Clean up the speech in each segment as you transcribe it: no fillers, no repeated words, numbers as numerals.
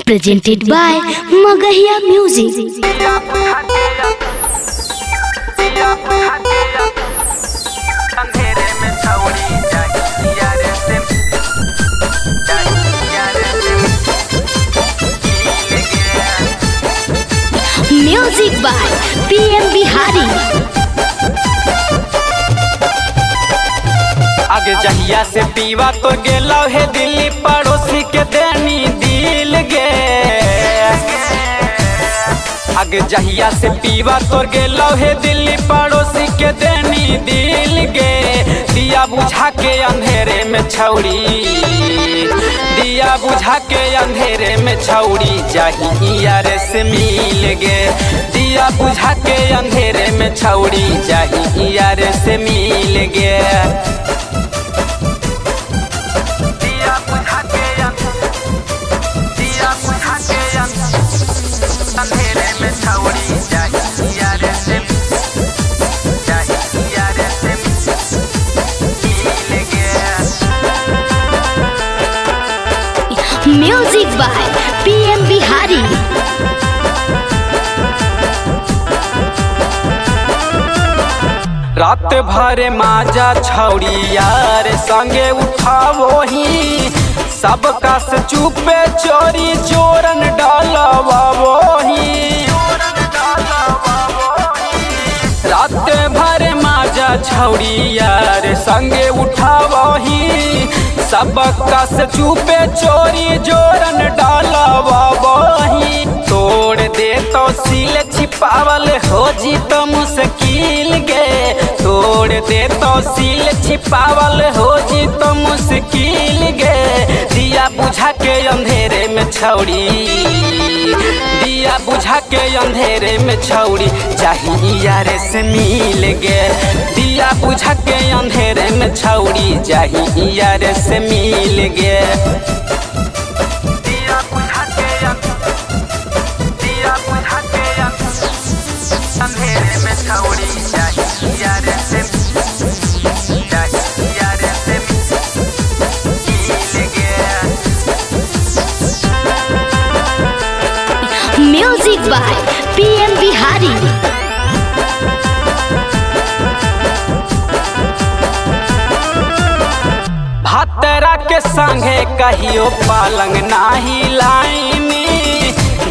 Presented by Magahiya Music. Music by PM Bihari. आगे जहिया से पीवा तो गेला है दिल्ली पड़ोसी के देनी दिल गे। आगे जहिया से पीवा तो गेला है दिल्ली पड़ोसी के देनी दिल गे। दिया बुझा के अंधेरे में छौड़ी, दिया बुझा के अंधेरे में छौड़ी जहिया रे से मिल गे। दिया बुझा के अंधेरे में छौड़ी जहिया रे से मिल गे। अंधेरे में छौड़ी जहिया रे से मिल गया। Music by PM Bihari. रात भर माजा छौड़ी यार संगे उठावो ही, सबका से चुपे चोरी चोरन डालवावो ही। रात भर माजा छौड़ी यार संगे उठावो ही, सबका से चुपे चोरी जोरन डालवावो ही। तोड़ दे तो सील छिपावल हो जी तो मुश्किल गे। तोड़ दे तो सील छिपावल हो जी तो मुश्किल गे। दिया बुझा के अंधेरे में छौड़ी, दिया बुझा के अंधेरे में छौड़ी जहिया रे से मिल गे। दिया बुझा के अंधेरे में छौड़ी जहिया रे से मिल गे। अंधेरे में छौड़ी जहिया रे से मिल गया। Music by PM Bihari. भातरा के संगे कहियो पालंग नाही लाइनी,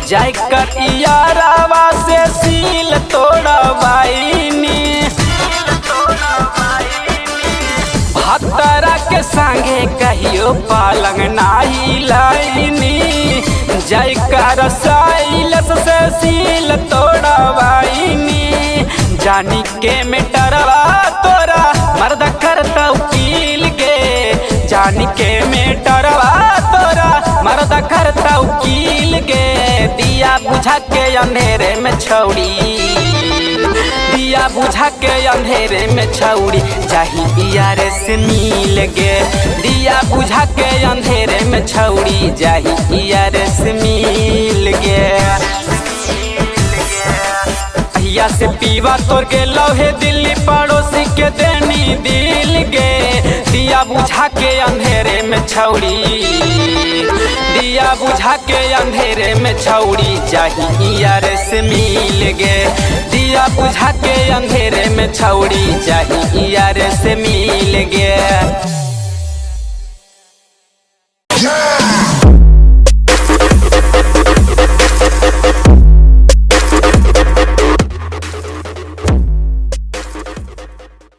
जाय कर यारावा से सील तोड़वाइनी। भातरा के संगे कहियो पालंग नाही लाइनी, जाय कर साइलस से सील तोड़वाइनी। जानी के मेटरवा तोरा मर्द करता उकील गे। जानी के मेटरवा तोरा मर्द करता उकील गे। दिया बुझा के अंधेरे में छौड़ी, दिया बुझा के अंधेरे में छौड़ी जहिया रे से मिल गे। दिया बुझा के अंधेरे में छौड़ी जहिया रे से मिल गे। अहिया से पीवा तोड़ के लौहे दिल्ली पड़ोसी के देनी दिल गे। दिया बुझा के अंधेरे में छौड़ी, दिया बुझा के अंधेरे में छौड़ी जहिया रे से मिल गे। दिया बुझा के अंधेरे में छौड़ी जहिया रे से मिल गे।